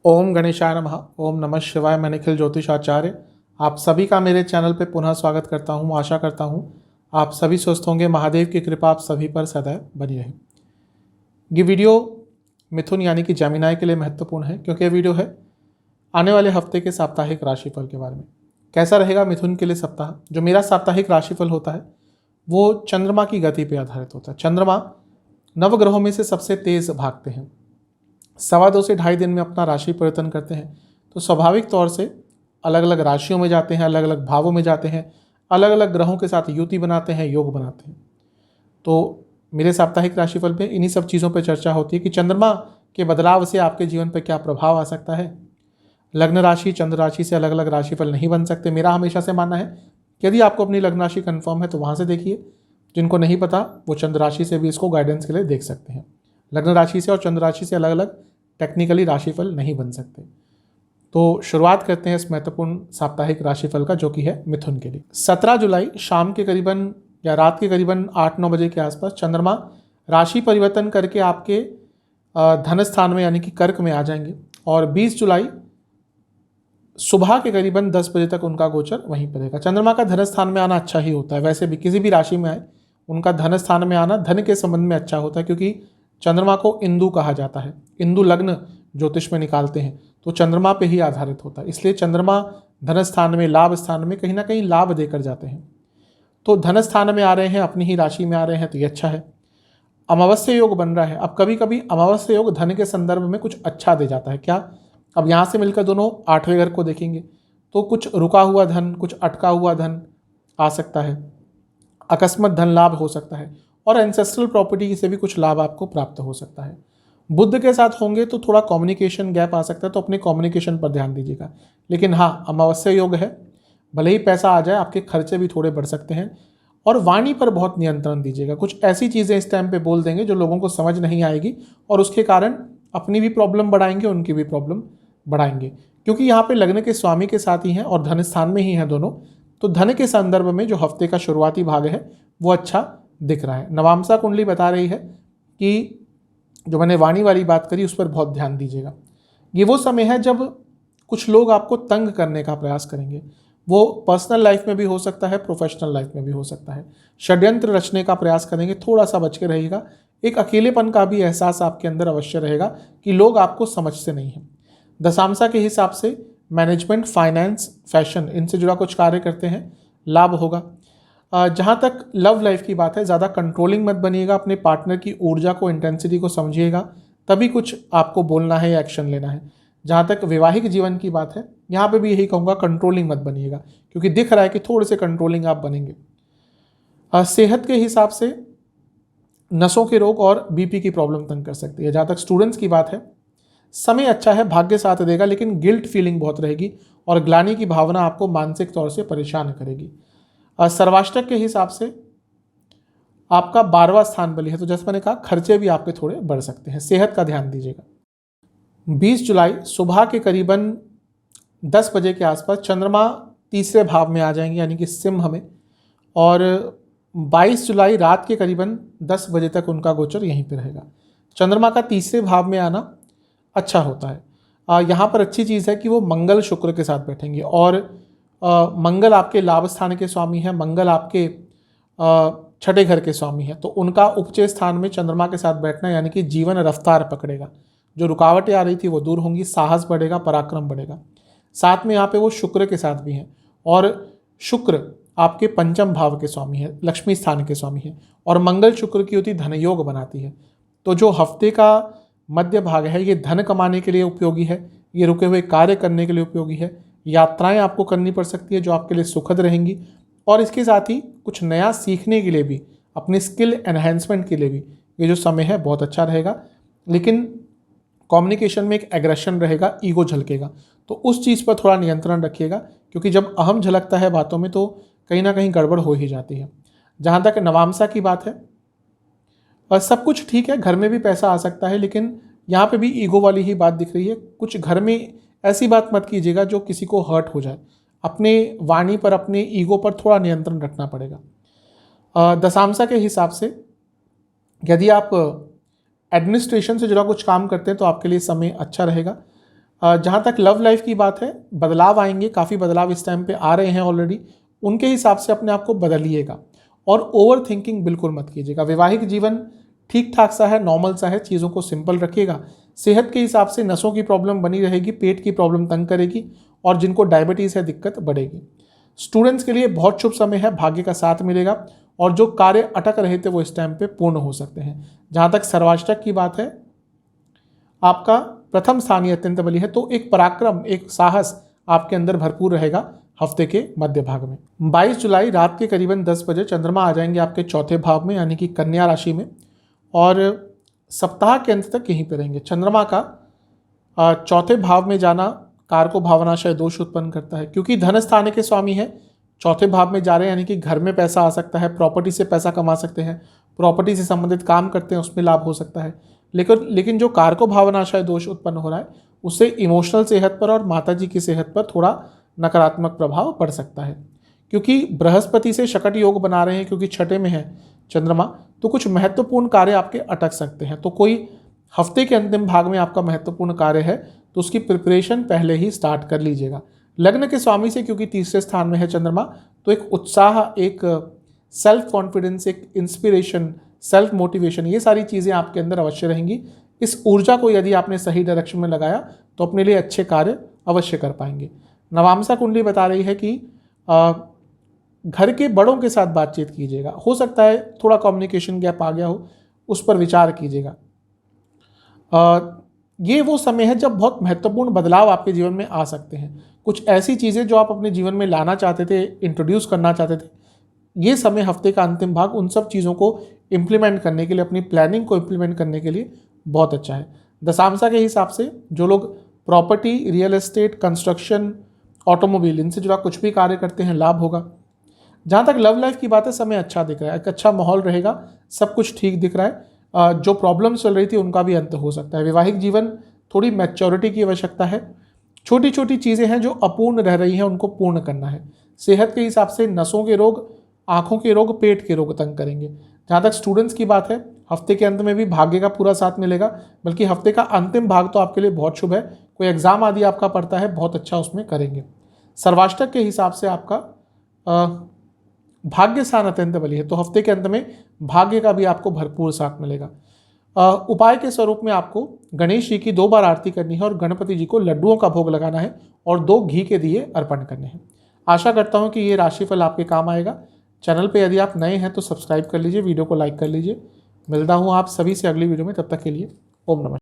ओम गणेशाय नमः। ओम नमः शिवाय। मैं निखिल ज्योतिषाचार्य आप सभी का मेरे चैनल पे पुनः स्वागत करता हूँ। आशा करता हूँ आप सभी स्वस्थ होंगे। महादेव की कृपा आप सभी पर सदैव बनी रहे। ये वीडियो मिथुन यानी कि जेमिनाई के लिए महत्वपूर्ण है क्योंकि ये वीडियो है आने वाले हफ्ते के साप्ताहिक राशिफल के बारे में। कैसा रहेगा मिथुन के लिए सप्ताह। जो मेरा साप्ताहिक राशिफल होता है वो चंद्रमा की गति पर आधारित होता है। चंद्रमा नवग्रहों में से सबसे तेज भागते हैं, 2.25 से 2.5 दिन में अपना राशि परिवर्तन करते हैं। तो स्वाभाविक तौर से अलग अलग राशियों में जाते हैं, अलग अलग भावों में जाते हैं, अलग अलग ग्रहों के साथ युति बनाते हैं, योग बनाते हैं। तो मेरे साप्ताहिक राशिफल पे इन्हीं सब चीज़ों पर चर्चा होती है कि चंद्रमा के बदलाव से आपके जीवन पर क्या प्रभाव आ सकता है। लग्न राशि चंद्र राशि से अलग अलग राशिफल नहीं बन सकते। मेरा हमेशा से मानना है कि यदि आपको अपनी लग्न राशि कन्फर्म है तो वहाँ से देखिए। जिनको नहीं पता वो चंद्र राशि से भी इसको गाइडेंस के लिए देख सकते हैं। लग्न राशि से और चंद्र राशि से अलग अलग टेक्निकली राशिफल नहीं बन सकते। तो शुरुआत करते हैं इस महत्वपूर्ण साप्ताहिक राशिफल का जो कि है मिथुन के लिए। 17 जुलाई शाम के करीबन या रात के करीबन 8-9 बजे के आसपास चंद्रमा राशि परिवर्तन करके आपके धन स्थान में यानी कि कर्क में आ जाएंगे और 20 जुलाई सुबह के करीबन 10 बजे तक उनका गोचर वहीं पर रहेगा। चंद्रमा का धन स्थान में आना अच्छा ही होता है। वैसे भी किसी भी राशि में आए उनका धन स्थान में आना धन के संबंध में अच्छा होता है क्योंकि चंद्रमा को इंदु कहा जाता है। इंदु लग्न ज्योतिष में निकालते हैं तो चंद्रमा पे ही आधारित होता है। इसलिए चंद्रमा धन स्थान में लाभ स्थान में कहीं ना कहीं लाभ देकर जाते हैं। तो धन स्थान में आ रहे हैं, अपनी ही राशि में आ रहे हैं तो ये अच्छा है। अमावस्या योग बन रहा है। अब कभी कभी अमावस्या योग धन के संदर्भ में कुछ अच्छा दे जाता है। क्या? अब यहाँ से मिलकर दोनों 8वें घर को देखेंगे तो कुछ रुका हुआ धन, कुछ अटका हुआ धन आ सकता है, अकस्मात धन लाभ हो सकता है और एंसेस्ट्रल प्रॉपर्टी से भी कुछ लाभ आपको प्राप्त हो सकता है। बुध के साथ होंगे तो थोड़ा कम्युनिकेशन गैप आ सकता है, तो अपने कम्युनिकेशन पर ध्यान दीजिएगा। लेकिन हाँ, अमावस्या योग है, भले ही पैसा आ जाए आपके खर्चे भी थोड़े बढ़ सकते हैं। और वाणी पर बहुत नियंत्रण दीजिएगा। कुछ ऐसी चीज़ें इस टाइम पे बोल देंगे जो लोगों को समझ नहीं आएगी और उसके कारण अपनी भी प्रॉब्लम बढ़ाएंगे, उनकी भी प्रॉब्लम बढ़ाएंगे। क्योंकि यहाँ पे लग्न के स्वामी के साथ ही हैं और धन स्थान में ही हैं दोनों। तो धन के संदर्भ में जो हफ्ते का शुरुआती भाग है वो अच्छा दिख रहा है। नवामसा कुंडली बता रही है कि जो मैंने वाणी वाली बात करी उस पर बहुत ध्यान दीजिएगा। ये वो समय है जब कुछ लोग आपको तंग करने का प्रयास करेंगे। वो पर्सनल लाइफ में भी हो सकता है, प्रोफेशनल लाइफ में भी हो सकता है। षड्यंत्र रचने का प्रयास करेंगे, थोड़ा सा बच के रहिएगा। एक अकेलेपन का भी एहसास आपके अंदर अवश्य रहेगा कि लोग आपको समझते नहीं हैं। दशांशा के हिसाब से मैनेजमेंट, फाइनेंस, फैशन इनसे जुड़ा कुछ कार्य करते हैं, लाभ होगा। जहाँ तक लव लाइफ की बात है, ज़्यादा कंट्रोलिंग मत बनिएगा। अपने पार्टनर की ऊर्जा को, इंटेंसिटी को समझिएगा, तभी कुछ आपको बोलना है या एक्शन लेना है। जहाँ तक वैवाहिक जीवन की बात है, यहाँ पे भी यही कहूँगा, कंट्रोलिंग मत बनिएगा क्योंकि दिख रहा है कि थोड़े से कंट्रोलिंग आप बनेंगे। सेहत के हिसाब से नसों के रोग और बीपी की प्रॉब्लम तंग कर सकती है। जहाँ तक स्टूडेंट्स की बात है, समय अच्छा है, भाग्य साथ देगा, लेकिन गिल्ट फीलिंग बहुत रहेगी और ग्लानि की भावना आपको मानसिक तौर से परेशान करेगी। सर्वाष्टक के हिसाब से आपका 12वां स्थान बली है, तो जैसे मैंने कहा खर्चे भी आपके थोड़े बढ़ सकते हैं। सेहत का ध्यान दीजिएगा। 20 जुलाई सुबह के करीबन 10 बजे के आसपास चंद्रमा 3रे भाव में आ जाएंगे यानी कि सिंह में, और 22 जुलाई रात के करीबन 10 बजे तक उनका गोचर यहीं पर रहेगा। चंद्रमा का 3रे भाव में आना अच्छा होता है। यहाँ पर अच्छी चीज़ है कि वो मंगल शुक्र के साथ बैठेंगे और मंगल आपके लाभ स्थान के स्वामी हैं, मंगल आपके 6ठे घर के स्वामी हैं। तो उनका उपचय स्थान में चंद्रमा के साथ बैठना यानी कि जीवन रफ्तार पकड़ेगा। जो रुकावटें आ रही थी वो दूर होंगी, साहस बढ़ेगा, पराक्रम बढ़ेगा। साथ में यहाँ पे वो शुक्र के साथ भी हैं और शुक्र आपके 5म भाव के स्वामी है, लक्ष्मी स्थान के स्वामी है और मंगल शुक्र की युति धन योग बनाती है। तो जो हफ्ते का मध्य भाग है ये धन कमाने के लिए उपयोगी है, ये रुके हुए कार्य करने के लिए उपयोगी है। यात्राएं आपको करनी पड़ सकती है जो आपके लिए सुखद रहेंगी और इसके साथ ही कुछ नया सीखने के लिए भी, अपनी स्किल एनहेंसमेंट के लिए भी ये जो समय है बहुत अच्छा रहेगा। लेकिन कम्युनिकेशन में एक एग्रेशन रहेगा, ईगो झलकेगा, तो उस चीज़ पर थोड़ा नियंत्रण रखिएगा क्योंकि जब अहम झलकता है बातों में तो कहीं ना कहीं गड़बड़ हो ही जाती है। जहाँ तक नवामसा की बात है, और सब कुछ ठीक है, घर में भी पैसा आ सकता है, लेकिन यहाँ पे भी ईगो वाली ही बात दिख रही है। कुछ घर में ऐसी बात मत कीजिएगा जो किसी को हर्ट हो जाए। अपने वाणी पर, अपने ईगो पर थोड़ा नियंत्रण रखना पड़ेगा। दशांशा के हिसाब से यदि आप एडमिनिस्ट्रेशन से जुड़ा कुछ काम करते हैं तो आपके लिए समय अच्छा रहेगा। जहाँ तक लव लाइफ की बात है, बदलाव आएंगे, काफ़ी बदलाव इस टाइम पे आ रहे हैं ऑलरेडी, उनके हिसाब से अपने आप को बदलिएगा और ओवर थिंकिंग बिल्कुल मत कीजिएगा। वैवाहिक जीवन ठीक ठाक सा है, नॉर्मल सा है, चीज़ों को सिंपल रखिएगा। सेहत के हिसाब से नसों की प्रॉब्लम बनी रहेगी, पेट की प्रॉब्लम तंग करेगी और जिनको डायबिटीज़ है दिक्कत बढ़ेगी। स्टूडेंट्स के लिए बहुत शुभ समय है, भाग्य का साथ मिलेगा और जो कार्य अटक रहे थे वो इस टाइम पे पूर्ण हो सकते हैं। जहाँ तक सर्वाष्टक की बात है, आपका प्रथम स्थान ही अत्यंत बली है, तो एक पराक्रम, एक साहस आपके अंदर भरपूर रहेगा हफ्ते के मध्य भाग में। 22 जुलाई रात के करीबन 10 बजे चंद्रमा आ जाएंगे आपके चौथे भाव में, यानी कि कन्या राशि में, और सप्ताह के अंत तक यहीं पर रहेंगे। चंद्रमा का चौथे भाव में जाना कारको भावनाशय दोष उत्पन्न करता है, क्योंकि धन स्थान के स्वामी है, चौथे भाव में जा रहे हैं, यानी कि घर में पैसा आ सकता है, प्रॉपर्टी से पैसा कमा सकते हैं, प्रॉपर्टी से संबंधित काम करते हैं उसमें लाभ हो सकता है। लेकिन जो कारको भावनाशय दोष उत्पन्न हो रहा है उससे इमोशनल सेहत पर और माताजी की सेहत पर थोड़ा नकारात्मक प्रभाव पड़ सकता है, क्योंकि बृहस्पति से शकट योग बना रहे हैं, क्योंकि छठे में है चंद्रमा, तो कुछ महत्वपूर्ण कार्य आपके अटक सकते हैं। तो कोई हफ्ते के अंतिम भाग में आपका महत्वपूर्ण कार्य है तो उसकी प्रिपरेशन पहले ही स्टार्ट कर लीजिएगा। लग्न के स्वामी से क्योंकि तीसरे स्थान में है चंद्रमा, तो एक उत्साह, एक सेल्फ कॉन्फिडेंस, एक इंस्पिरेशन, सेल्फ मोटिवेशन, ये सारी चीज़ें आपके अंदर अवश्य रहेंगी। इस ऊर्जा को यदि आपने सही डायरेक्शन में लगाया तो अपने लिए अच्छे कार्य अवश्य कर पाएंगे। नवामसा कुंडली बता रही है कि घर के बड़ों के साथ बातचीत कीजिएगा, हो सकता है थोड़ा कम्युनिकेशन गैप आ गया हो, उस पर विचार कीजिएगा। ये वो समय है जब बहुत महत्वपूर्ण बदलाव आपके जीवन में आ सकते हैं। कुछ ऐसी चीज़ें जो आप अपने जीवन में लाना चाहते थे, इंट्रोड्यूस करना चाहते थे, ये समय, हफ्ते का अंतिम भाग, उन सब चीज़ों को इम्प्लीमेंट करने के लिए, अपनी प्लानिंग को इम्प्लीमेंट करने के लिए बहुत अच्छा है। दशांशा के हिसाब से जो लोग property, real estate, construction, automobile, इनसे जुड़ा कुछ भी कार्य करते हैं, लाभ होगा। जहाँ तक लव लाइफ की बात है, समय अच्छा दिख रहा है, एक अच्छा माहौल रहेगा, सब कुछ ठीक दिख रहा है। जो प्रॉब्लम्स चल रही थी उनका भी अंत हो सकता है। वैवाहिक जीवन, थोड़ी मैच्योरिटी की आवश्यकता है, छोटी छोटी चीज़ें हैं जो अपूर्ण रह रही हैं उनको पूर्ण करना है। सेहत के हिसाब से नसों के रोग, आँखों के रोग, पेट के रोग तंग करेंगे। जहाँ तक स्टूडेंट्स की बात है, हफ्ते के अंत में भी भाग्य का पूरा साथ मिलेगा, बल्कि हफ्ते का अंतिम भाग तो आपके लिए बहुत शुभ है। कोई एग्जाम आदि आपका पड़ता है, बहुत अच्छा उसमें करेंगे। सर्वाष्टक के हिसाब से आपका भाग्य स्थान अत्यंत बली है, तो हफ्ते के अंत में भाग्य का भी आपको भरपूर साथ मिलेगा। उपाय के स्वरूप में आपको गणेश जी की 2 बार आरती करनी है और गणपति जी को लड्डुओं का भोग लगाना है और 2 घी के दिए अर्पण करने हैं। आशा करता हूँ कि ये राशिफल आपके काम आएगा। चैनल पे यदि आप नए हैं तो सब्सक्राइब कर लीजिए, वीडियो को लाइक कर लीजिए। मिलता हूँ आप सभी से अगली वीडियो में, तब तक के लिए ओम नमः।